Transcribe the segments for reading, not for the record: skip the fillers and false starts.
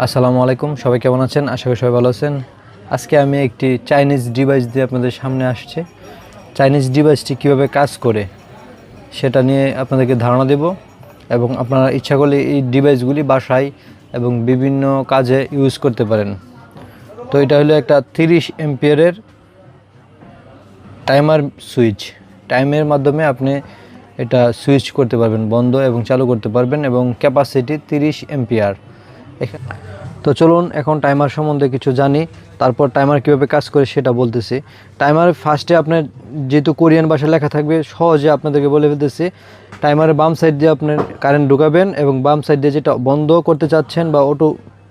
আসসালামু আলাইকুম, সবাই কেমন আছেন? আশা করি সবাই ভালো আছেন। আজকে আমি একটি চাইনিজ ডিভাইস দিয়ে আপনাদের সামনে আসছি। চাইনিজ ডিভাইসটি কীভাবে কাজ করে সেটা নিয়ে আপনাদেরকে ধারণা দেব এবং আপনারা ইচ্ছা করলে এই ডিভাইসগুলি বাসায় এবং বিভিন্ন কাজে ইউজ করতে পারেন। তো এটা হলো একটা 30 এম্পিয়ারের টাইমার সুইচ। টাইমের মাধ্যমে আপনি এটা সুইচ করতে পারবেন, বন্ধ এবং চালু করতে পারবেন, এবং ক্যাপাসিটি 30 এম্পিয়ার। তো চলুন এখন টাইমার সম্বন্ধে কিছু জানি, তারপর টাইমার কীভাবে কাজ করে সেটা বলতেছি। টাইমার ফার্স্টে আপনার যেহেতু কোরিয়ান ভাষায় লেখা থাকবে, সহজে আপনাদেরকে বলে ফেলতেছি। টাইমারের বাম সাইড দিয়ে আপনার কারেন্ট ঢুকাবেন এবং বাম সাইড দিয়ে যেটা বন্ধ করতে চাচ্ছেন বা অটো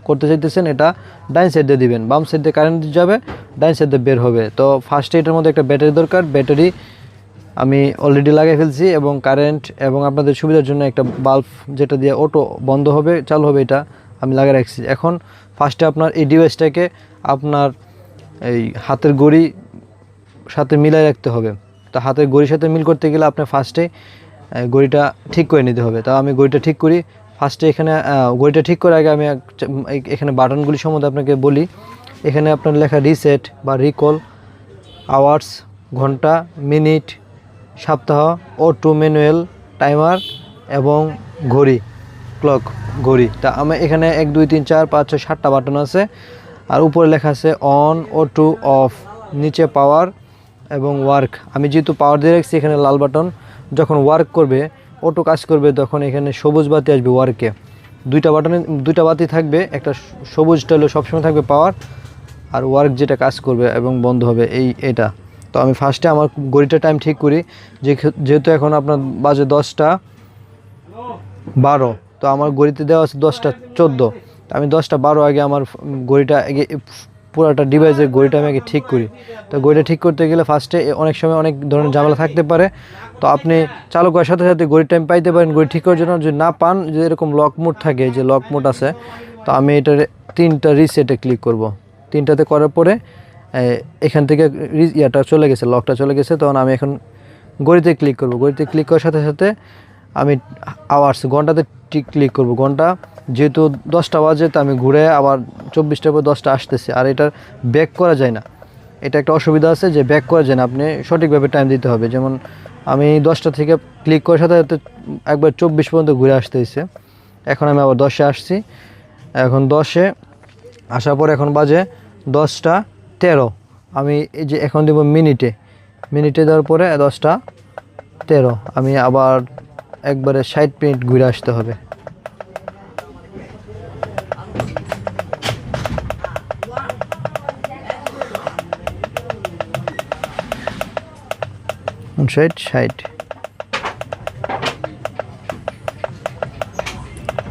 করতে চাইতেছেন এটা ডাইন সাইড দিয়ে দিবেন। বাম সাইড দিয়ে কারেন্ট যাবে, ডাইন সাইড দিয়ে বের হবে। তো ফার্স্টে এটার মধ্যে একটা ব্যাটারি দরকার। ব্যাটারি আমি অলরেডি লাগিয়ে ফেলছি এবং কারেন্ট এবং আপনাদের সুবিধার জন্য একটা বাল্ব যেটা দিয়ে অটো বন্ধ হবে চালু হবে এটা আমি লাগিয়ে রাখছি। এখন ফার্স্টে আপনার এই ডিভাইসটাকে আপনার এই হাতের ঘড়ি সাথে মিলাই রাখতে হবে। তো হাতের ঘড়ির সাথে মিল করতে গেলে আপনার ফার্স্টে ঘড়িটা ঠিক করে নিতে হবে। তা আমি ঘড়িটা ঠিক করি। ফার্স্টে এখানে ঘড়িটা ঠিক করার আগে আমি এখানে বাটনগুলি সম্বন্ধে আপনাকে বলি। এখানে আপনার লেখা রিসেট বা রিকল, আওয়ার্স ঘন্টা, মিনিট, সপ্তাহ, অটো ম্যানুয়াল, টাইমার এবং ঘড়ি ক্লক ঘড়ি। তা আমার এখানে 1 2 3 4 5 6 7টা বাটন আছে। আর উপরে লেখা আছে অন, অটো, অফ, নিচে পাওয়ার এবং ওয়ার্ক। আমি যেহেতু পাওয়ার দিয়ে রাখছি এখানে লাল বাটন। যখন ওয়ার্ক করবে, অটো কাজ করবে, তখন এখানে সবুজ বাতি আসবে ওয়ার্কে। দুইটা বাতি থাকবে, একটা সবুজটা হলো সবসময় থাকবে পাওয়ার, আর ওয়ার্ক যেটা কাজ করবে এবং বন্ধ হবে এটা। তো আমি ফার্স্টে আমার ঘড়িটা টাইম ঠিক করি। যেহেতু এখন আপনার বাজে 10টা 12, তো আমার ঘড়িতে দেওয়া আছে 10টা 14। আমি 10টা 12 আগে আমার ঘড়িটা পুরাটা ডিভাইসের ঘড়িটা আমি আগে ঠিক করি। তো ঘড়িটা ঠিক করতে গেলে ফার্স্টে অনেক সময় অনেক ধরনের ঝামেলা থাকতে পারে। তো আপনি চালু করার সাথে সাথে ঘড়ির টাইম পাইতে পারেন। ঘড়ি ঠিক করার জন্য যদি না পান, যে এরকম লক মোড থাকে, যে লক মোড আছে, তো আমি এটার 3টা রিসেটে ক্লিক করব। 3টাতে করার পরে এখান থেকে ইয়াটা চলে গেছে, লকটা চলে গেছে। তখন আমি এখন ঘড়িতে ক্লিক করব। ঘড়িতে ক্লিক করার সাথে সাথে আমি আওয়ার্স ঘন্টাতে ক্লিক করব। ঘন্টা যেহেতু 10টা বাজে, তো আমি ঘুরে আবার 24টার পর 10টা আসতেছে। আর এটার ব্যাক করা যায় না, এটা একটা অসুবিধা আছে যে ব্যাক করা যায় না। আপনি সঠিকভাবে টাইম দিতে হবে। যেমন আমি 10টা থেকে ক্লিক করার সাথে সাথে একবার 24 পর্যন্ত ঘুরে আসতেছে। এখন আমি আবার 10-এ আসছি। এখন 10-এ আসার পর এখন বাজে 10টা 13। আমি এই যে এখন দেব মিনিটে দেওয়ার পরে 10টা 13। আমি আবার একবারে 60 মিনিট ঘুরে আসতে হবে। ষাট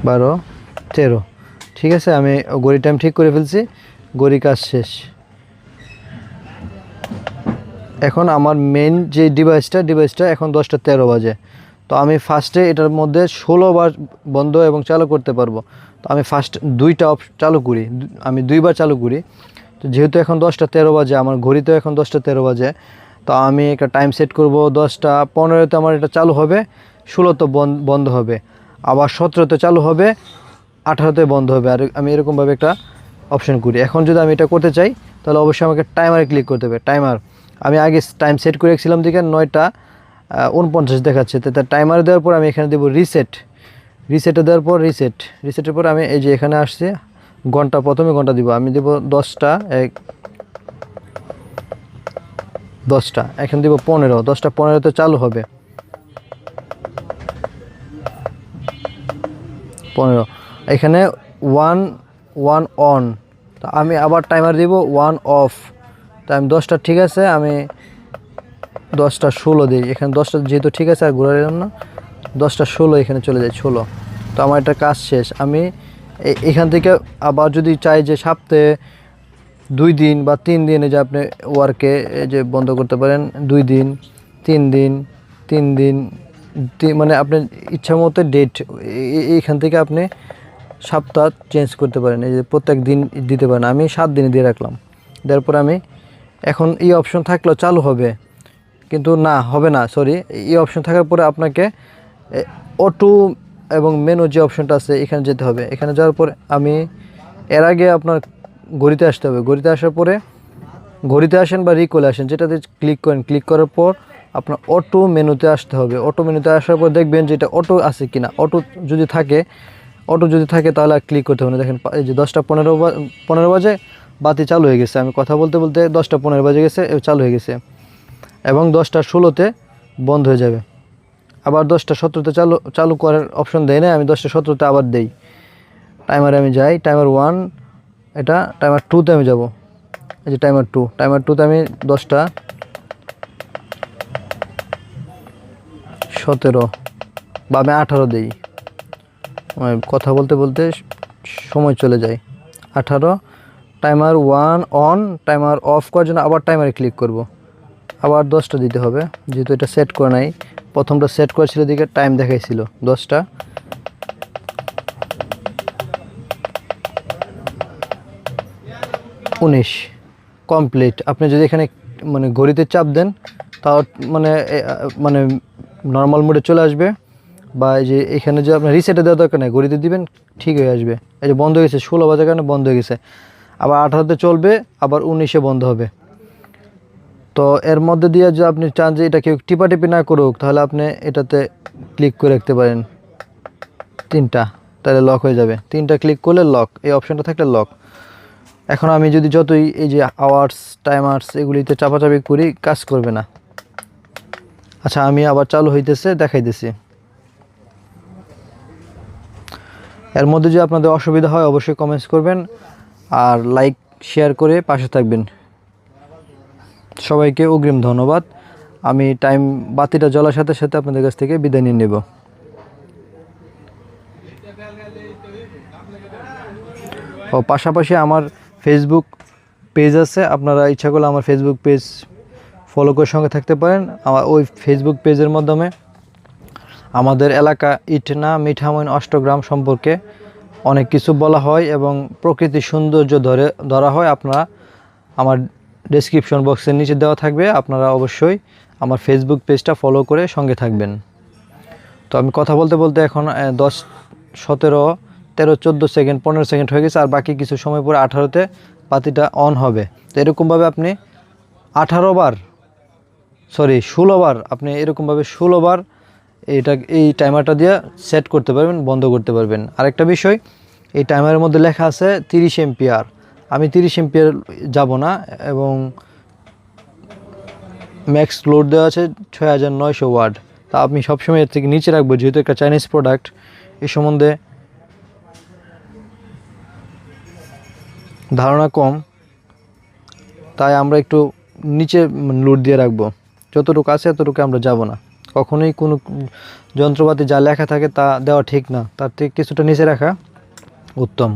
12 13। ঠিক আছে, আমি ঘড়ি টাইম ঠিক করে ফেলছি। ঘড়ি কাজ শেষ। এখন আমার মেইন যে ডিভাইসটা এখন 10টা 13 বাজে। তো আমি ফার্স্টে এটার মধ্যে 16 বার বন্ধ এবং চালু করতে পারবো। তো আমি ফার্স্ট 2টা চালু করি, আমি 2বার চালু করি। তো যেহেতু এখন 10টা 13 বাজে, আমার ঘড়িতেও এখন 10টা 13 বাজে, তো আমি একটা টাইম সেট করব। 10টা 15-তে আমার এটা চালু হবে, 16তে বন্ধ হবে, আবার 17তে চালু হবে, 18তে বন্ধ হবে। আর আমি এরকমভাবে একটা অপশন করি। এখন যদি আমি এটা করতে চাই, তাহলে অবশ্যই আমাকে টাইমারে ক্লিক করতে হবে। টাইমার আমি আগে টাইম সেট করে রেখেছিলাম, দিকে 9টা 49 দেখাচ্ছে। তো তার টাইমার দেওয়ার পর আমি এখানে দেবো রিসেটে দেওয়ার পর রিসেটের পর আমি এই যে এখানে আসছে ঘন্টা, প্রথমে ঘন্টা দিব। আমি দেবো 10টা 10টা, এখন দিব 15। 10টা 15-তে চালু হবে, 15। এখানে 1 অন। তো আমি আবার টাইমার দিব 1 অফ। তো আমি 10টা ঠিক আছে, আমি 10টা 16 দিই। এখানে 10টা যেহেতু ঠিক আছে, আর ঘুরে দিলাম না, 10টা 16 এখানে চলে যায় 16। তো আমার এটা কাজ শেষ। আমি এখান থেকে আবার যদি চাই যে সপ্তাহে 2 দিন বা 3 দিন, যে আপনি ওয়ার্কে যে বন্ধ করতে পারেন, 2 দিন 3 দিন 3 দিন, মানে আপনার ইচ্ছা মতো ডেট এইখান থেকে আপনি সপ্তাহ চেঞ্জ করতে পারেন। এই যে প্রত্যেক দিন দিতে পারেন। আমি 7 দিনে দিয়ে রাখলাম। দেওয়ার পর আমি এখন এই অপশন থাকলেও চালু হবে, কিন্তু না হবে না, সরি। এই অপশন থাকার পরে আপনাকে অটো এবং মেনু যে অপশনটা আছে এখানে যেতে হবে। এখানে যাওয়ার পর আমি এর আগে আপনার ঘড়িতে আসতে হবে। ঘড়িতে আসার পরে ঘড়িতে আসেন বা রিকলে আসেন, যেটাতে ক্লিক করেন, ক্লিক করার পর আপনার অটো মেনুতে আসতে হবে। অটো মেনুতে আসার পর দেখবেন যে এটা অটো আছে কিনা। অটো যদি থাকে তাহলে আর ক্লিক করতে হবে না। দেখেন এই যে 10:15 বাজে বাতি চালু হয়ে গেছে। আমি কথা বলতে বলতে 10:15 বাজে গেছে, চালু হয়ে গেছে এবং 10:16-তে বন্ধ হয়ে যাবে। আবার 10:17-তে চালু করার অপশন দেয় না, আমি 10:17-তে আবার দেই। টাইমারে আমি যাই, টাইমার 1, এটা টাইমার 2-তে আমি যাব। এই যে টাইমার 2তে আমি 10:17 বা আমি 18 দিই। কথা বলতে বলতে সময় চলে যায়। 18, টাইমার 1 অন, টাইমার অফ করার জন্য আবার টাইমারে ক্লিক করব। আবার 10টা দিতে হবে, যেহেতু এটা সেট করা নাই। প্রথমটা সেট করা ছিল, দিকে টাইম দেখাইছিল 10:19 কমপ্লিট। আপনি যদি এখানে মানে ঘড়িতে চাপ দেন তাও মানে নর্মাল মোডে চলে আসবে, বা এই যে এখানে যে আপনার রিসেটে দেওয়ার দরকার নেই, ঘড়িতে দিবেন ঠিক হয়ে আসবে। এই যে বন্ধ হয়ে গেছে, 16 বাজার কারণে বন্ধ হয়ে গেছে। আবার 18-তে চলবে, আবার 19-এ বন্ধ হবে। তো এর মধ্যে দিয়ে যে আপনি চান যে এটা কেউ টিপাটিপি না করুক, তাহলে আপনি এটাতে ক্লিক করে রাখতে পারেন 3টা, তাহলে লক হয়ে যাবে। 3টা ক্লিক করলে লক, এই অপশনটা থাকলে লক। এখন আমি যদি যতই এই যে আওয়ার্স, টাইমার্স এগুলিতে চাপাচাপি করি, কাজ করবে না। আচ্ছা, আমি আবার চালু হইতেছে দেখাইতেছি। এর মধ্যে যদি আপনাদের অসুবিধা হয় অবশ্যই কমেন্টস করবেন, আর লাইক শেয়ার করে পাশে থাকবেন। সবাইকে অগ্রিম ধন্যবাদ। আমি বাতিটা জ্বলার সাথে সাথে আপনাদের কাছ থেকে বিদায় নিয়ে নেব। ও পাশাপাশি আমার ফেসবুক পেজ আছে, আপনারা ইচ্ছা করলে আমার ফেসবুক পেজ ফলো করে সঙ্গে থাকতে পারেন। আমার ওই ফেসবুক পেজের মাধ্যমে আমাদের এলাকা ইটনা মিঠামইন অষ্টগ্রাম সম্পর্কে অনেক কিছু বলা হয় এবং প্রকৃতির সৌন্দর্য ধরা হয়। আপনারা আমার ডেসক্রিপশন বক্সের নিচে দেওয়া থাকবে, আপনারা অবশ্যই আমার ফেসবুক পেজটা ফলো করে সঙ্গে থাকবেন। তো আমি কথা বলতে বলতে এখন 10, 17, 13, 14 সেকেন্ড, 15 সেকেন্ড হয়ে গেছে, আর বাকি কিছু সময় পরে 18-তে বাতিটা অন হবে। তো এরকমভাবে আপনি 16 বার আপনি এরকমভাবে 16 বার এই টাইমারটা দিয়ে সেট করতে পারবেন, বন্ধ করতে পারবেন। আরেকটা বিষয়, এই টাইমারের মধ্যে লেখা আছে 30 এম্পিয়ার। আমি 30 এম্পিয়ার যাব না, এবং ম্যাক্স লোড দেওয়া আছে 6900 ওয়াট। তা আমি সবসময় এর থেকে নিচে রাখবো, যেহেতু একটা চাইনিজ প্রোডাক্ট। এই সম্বন্ধে ধারণা কম, তাই আমরা একটু নিচে লোড দিয়ে রাখবো। যতটুকু আছে এতটুকু আমরা যাব না। কখনোই কোনো যন্ত্রপাতি যা লেখা থাকে তা দেওয়া ঠিক না, তার থেকে কিছুটা নিচে রাখা উত্তম।